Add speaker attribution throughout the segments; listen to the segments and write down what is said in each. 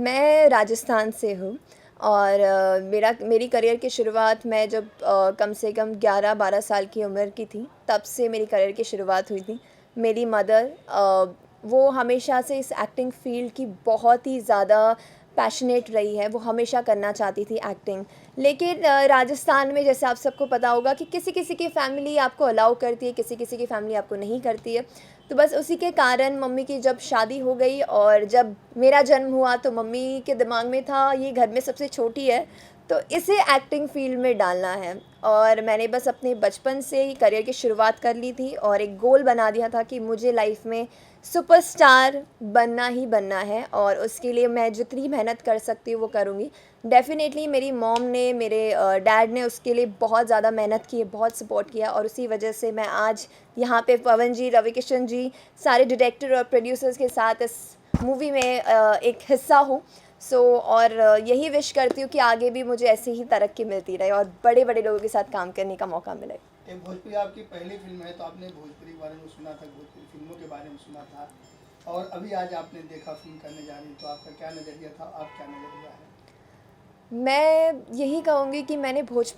Speaker 1: मैं राजस्थान से हूँ और मेरी करियर की शुरुआत मैं जब कम से कम 11-12 साल की उम्र की थी, तब से मेरी करियर की शुरुआत हुई थी। मेरी मदर वो हमेशा से इस एक्टिंग फ़ील्ड की बहुत ही ज़्यादा पैशनेट रही है, वो हमेशा करना चाहती थी एक्टिंग। लेकिन राजस्थान में जैसे आप सबको पता होगा कि किसी-किसी की फ़ैमिली आपको अलाउ करती है, किसी-किसी की फ़ैमिली आपको नहीं करती है। तो बस उसी के कारण मम्मी की जब शादी हो गई और जब मेरा जन्म हुआ तो मम्मी के दिमाग में था ये घर में सबसे छोटी है तो इसे एक्टिंग फील्ड में डालना है। और मैंने बस अपने बचपन से ही करियर की शुरुआत कर ली थी और एक गोल बना दिया था कि मुझे लाइफ में सुपरस्टार बनना ही बनना है और उसके लिए मैं जितनी मेहनत कर सकती हूँ वो करूँगी। डेफ़िनेटली मेरी मॉम ने, मेरे डैड ने उसके लिए बहुत ज़्यादा मेहनत की है, बहुत सपोर्ट किया और उसी वजह से मैं आज यहाँ पे पवन जी, रवि किशन जी, सारे डायरेक्टर और प्रोड्यूसर्स के साथ इस मूवी में एक हिस्सा हूँ। और यही विश करती हूँ कि आगे भी मुझे ऐसे ही तरक्की मिलती रहे और बड़े-बड़े लोगों के साथ काम करने का मौका मिले।
Speaker 2: ये भोजपुरी आपकी पहली फिल्म है, तो आपने भोजपुरी के बारे में सुना था, भोजपुरी फिल्मों के बारे में सुना था, और अभी आज आपने देखा फिल्म करने जा रही, तो आपका क्या नज़रिया था, अब क्या नज़रिया है?
Speaker 1: मैं यही कहूँगी कि मैंने कुछ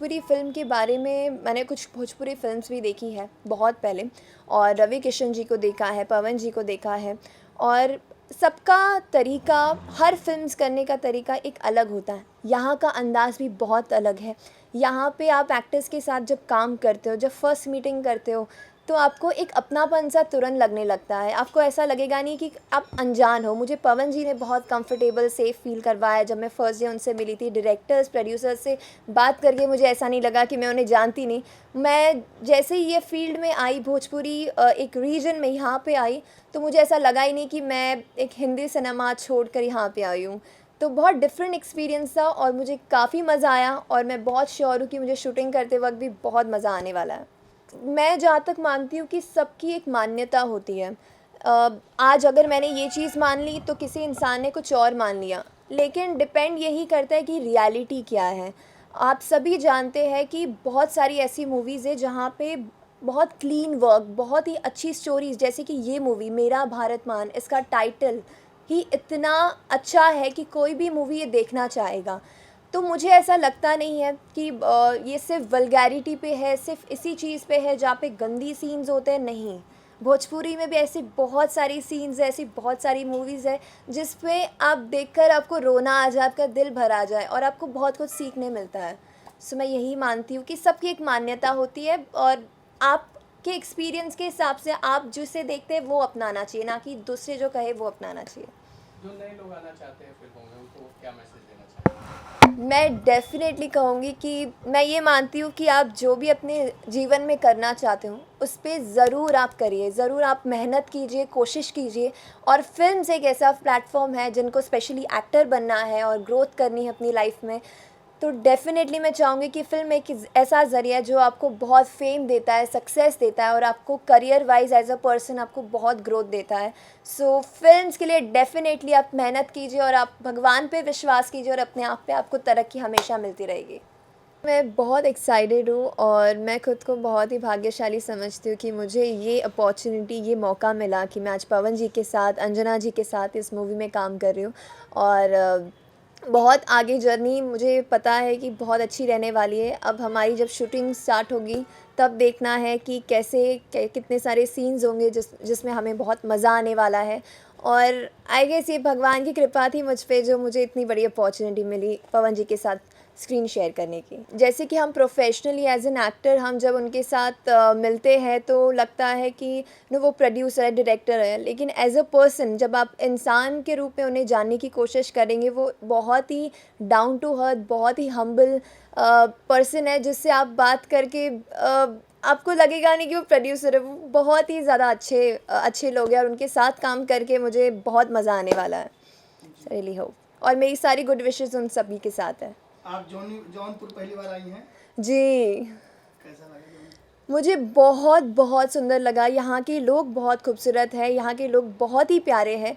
Speaker 1: भोजपुरी फ़िल्म्स भी देखी है बहुत पहले और रवि किशन जी को देखा है, पवन जी को देखा है और सबका तरीका, हर फ़िल्म्स करने का तरीका एक अलग होता है। यहाँ का अंदाज़ भी बहुत अलग है। यहाँ पे आप एक्टर्स के साथ जब काम करते हो, जब फर्स्ट मीटिंग करते हो, तो आपको एक अपनापन-सा तुरंत लगने लगता है। आपको ऐसा लगेगा नहीं कि आप अनजान हो। मुझे पवन जी ने बहुत कंफ़र्टेबल, सेफ़ फ़ील करवाया जब मैं फर्स्ट डे उनसे मिली थी। डायरेक्टर्स, प्रोड्यूसर्स से बात करके मुझे ऐसा नहीं लगा कि मैं उन्हें जानती नहीं। मैं जैसे ही ये फ़ील्ड में आई भोजपुरी एक रीजन में यहाँ पे आई, तो मुझे ऐसा लगा ही नहीं कि मैं एक हिंदी सिनेमा छोड़कर यहाँ पे आई हूँ। तो बहुत डिफरेंट एक्सपीरियंस था और मुझे काफ़ी मज़ा आया और मैं बहुत श्योर हूँ कि मुझे शूटिंग करते वक़्त भी बहुत मज़ा आने वाला है। मैं जहाँ तक मानती हूँ कि सबकी एक मान्यता होती है। आज अगर मैंने ये चीज़ मान ली तो किसी इंसान ने कुछ और मान लिया। लेकिन डिपेंड यही करता है कि रियलिटी क्या है। आप सभी जानते हैं कि बहुत सारी ऐसी मूवीज़ हैं जहाँ पे बहुत क्लीन वर्क, बहुत ही अच्छी स्टोरीज़, जैसे कि ये मूवी मेरा भारत मान, इसका टाइटल ही इतना अच्छा है कि कोई भी मूवी ये देखना चाहेगा। तो मुझे ऐसा लगता नहीं है कि ये सिर्फ़ वल्गैरिटी पे है, सिर्फ़ इसी चीज़ पे है जहाँ पे गंदी सीन्स होते हैं, नहीं। भोजपुरी में भी ऐसी बहुत सारी सीन्स हैं, ऐसी बहुत सारी मूवीज़ हैं जिस पे आप देखकर आपको रोना आ जाए, आपका दिल भर आ जाए और आपको बहुत कुछ सीखने मिलता है। सो मैं यही मानती हूँ कि सबकी एक मान्यता होती है और आपके एक्सपीरियंस के हिसाब से आप जिसे देखते हैं वो अपनाना चाहिए, ना कि दूसरे जो कहे वो अपनाना चाहिए।
Speaker 3: जो नए लोग आना चाहते हैं फिल्मों में, उनको क्या मैसेज देना चाहेंगे?
Speaker 1: मैं डेफ़िनेटली कहूँगी कि मैं ये मानती हूँ कि आप जो भी अपने जीवन में करना चाहते हो, उस पे ज़रूर आप करिए, ज़रूर आप मेहनत कीजिए, कोशिश कीजिए। और फ़िल्म्स एक ऐसा प्लेटफ़ॉर्म है जिनको स्पेशली एक्टर बनना है और ग्रोथ करनी है अपनी लाइफ़ में, तो डेफ़िनेटली मैं चाहूँगी कि फ़िल्म एक ऐसा ज़रिया है जो आपको बहुत फ़ेम देता है, सक्सेस देता है और आपको career wise as a person आपको बहुत ग्रोथ देता है। सो फ़िल्म्स के लिए डेफ़िनेटली आप मेहनत कीजिए और आप भगवान पे विश्वास कीजिए और अपने आप पे आपको तरक्की हमेशा मिलती रहेगी। मैं बहुत एक्साइटेड हूँ और मैं खुद को बहुत ही भाग्यशाली समझती हूँ कि मुझे ये अपॉर्चुनिटी, ये मौका मिला कि मैं आज पवन जी के साथ, अंजना जी के साथ इस मूवी में काम कर रही हूँ और बहुत आगे जर्नी मुझे पता है कि बहुत अच्छी रहने वाली है। अब हमारी जब शूटिंग स्टार्ट होगी तब देखना है कि कितने सारे सीन्स होंगे जिसमें हमें बहुत मज़ा आने वाला है और आई गेस ये भगवान की कृपा थी मुझ पे जो मुझे इतनी बड़ी अपॉर्चुनिटी मिली पवन जी के साथ स्क्रीन शेयर करने की। जैसे कि हम प्रोफेशनली एज़ एन एक्टर हम जब उनके साथ मिलते हैं तो लगता है कि वो प्रोड्यूसर है, डायरेक्टर है, लेकिन एज़ अ पर्सन जब आप इंसान के रूप में उन्हें जानने की कोशिश करेंगे, वो बहुत ही डाउन टू अर्थ, बहुत ही हम्बल पर्सन है जिससे आप बात करके आपको लगेगा नहीं कि वो प्रोड्यूसर है। वो बहुत ही ज़्यादा अच्छे लोग हैं और उनके साथ काम करके मुझे बहुत मज़ा आने वाला है। रियली होप और मेरी सारी गुड विशेज़ उन सभी के साथ है।
Speaker 2: आप जौनपुर पहली बार आई हैं,
Speaker 1: जी,
Speaker 2: कैसा लगा जौनपुर?
Speaker 1: मुझे बहुत बहुत सुंदर लगा। यहाँ के लोग बहुत खूबसूरत हैं, यहाँ के लोग बहुत ही प्यारे हैं।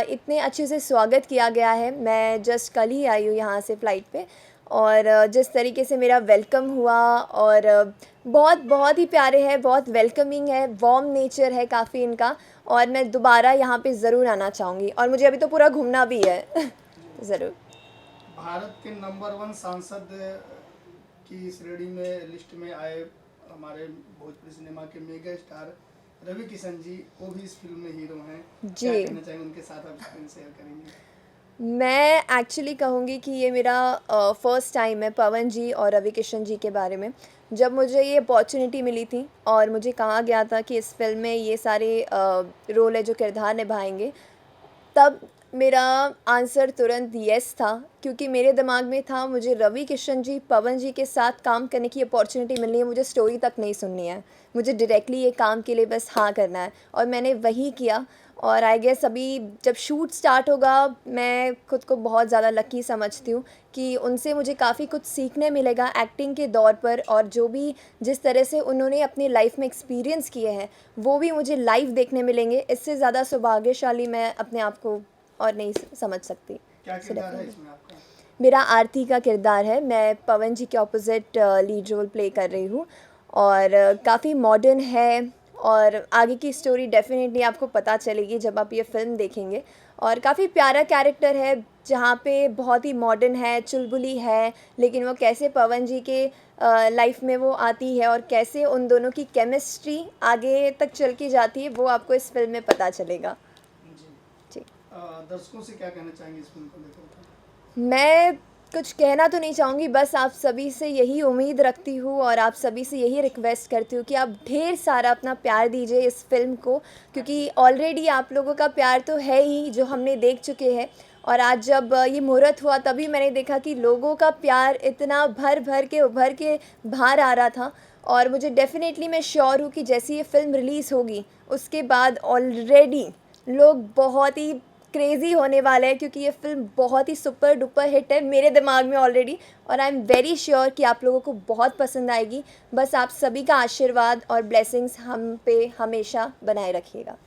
Speaker 1: इतने अच्छे से स्वागत किया गया है। मैं जस्ट कल ही आई हूँ यहाँ से फ़्लाइट पे और जिस तरीके से मेरा वेलकम हुआ और बहुत बहुत ही प्यारे हैं, बहुत वेलकमिंग है, वार्म नेचर है काफ़ी इनका और मैं दोबारा यहाँ पे ज़रूर आना चाहूँगी और मुझे अभी तो पूरा घूमना भी है। ज़रूर।
Speaker 2: भारत के नंबर 1 सांसद की श्रेणी में लिस्ट में आए हमारे भोजपुरी सिनेमा के मेगा स्टार रवि किशन जी, वो भी इस फिल्म में हीरो हैं।
Speaker 1: जी।
Speaker 2: क्या कहना चाहेंगे उनके साथ, आप स्क्रीन शेयर करेंगे?
Speaker 1: मैं एक्चुअली कहूँगी कि ये मेरा फर्स्ट टाइम है पवन जी और रवि किशन जी के बारे में। जब मुझे ये अपॉर्चुनिटी मिली थी और मुझे कहा गया था कि इस फ़िल्म में ये सारे रोल है जो किरदार निभाएंगे, तब मेरा आंसर तुरंत येस था, क्योंकि मेरे दिमाग में था मुझे रवि किशन जी, पवन जी के साथ काम करने की अपॉर्चुनिटी मिलनी है, मुझे स्टोरी तक नहीं सुननी है, मुझे डायरेक्टली ये काम के लिए बस हाँ करना है, और मैंने वही किया। और आई गेस अभी जब शूट स्टार्ट होगा, मैं खुद को बहुत ज़्यादा लकी समझती हूँ कि उनसे मुझे काफ़ी कुछ सीखने मिलेगा एक्टिंग के दौर पर, और जो भी जिस तरह से उन्होंने अपनी लाइफ में एक्सपीरियंस किए हैं वो भी मुझे लाइव देखने मिलेंगे। इससे ज़्यादा सौभाग्यशाली मैं अपने आप को और नहीं समझ सकती।
Speaker 2: क्या किरदार है इसमें आपका?
Speaker 1: मेरा आरती का किरदार है। मैं पवन जी के ऑपोजिट लीड रोल प्ले कर रही हूँ, और काफ़ी मॉडर्न है, और आगे की स्टोरी डेफिनेटली आपको पता चलेगी जब आप ये फ़िल्म देखेंगे। और काफ़ी प्यारा कैरेक्टर है जहाँ पे बहुत ही मॉडर्न है, चुलबुली है, लेकिन वो कैसे पवन जी के लाइफ में वो आती है और कैसे उन दोनों की केमिस्ट्री आगे तक चल के जाती है, वो आपको इस फिल्म में पता चलेगा।
Speaker 2: जी।
Speaker 1: जी।
Speaker 2: दर्शकों से क्या कहना चाहेंगे इस फिल्म को लेकर?
Speaker 1: मैं कुछ कहना तो नहीं चाहूँगी, बस आप सभी से यही उम्मीद रखती हूँ और आप सभी से यही रिक्वेस्ट करती हूँ कि आप ढेर सारा अपना प्यार दीजिए इस फिल्म को, क्योंकि ऑलरेडी आप लोगों का प्यार तो है ही जो हमने देख चुके हैं। और आज जब ये मुहूर्त हुआ तभी मैंने देखा कि लोगों का प्यार इतना भर भर के उभर के बाहर आ रहा था, और मुझे डेफिनेटली मैं श्योर हूँ कि जैसे ये फ़िल्म रिलीज़ होगी उसके बाद ऑलरेडी लोग बहुत ही क्रेज़ी होने वाले हैं, क्योंकि ये फ़िल्म बहुत ही सुपर डुपर हिट है मेरे दिमाग में ऑलरेडी, और आई एम वेरी श्योर कि आप लोगों को बहुत पसंद आएगी। बस आप सभी का आशीर्वाद और ब्लेसिंग्स हम पे हमेशा बनाए रखिएगा।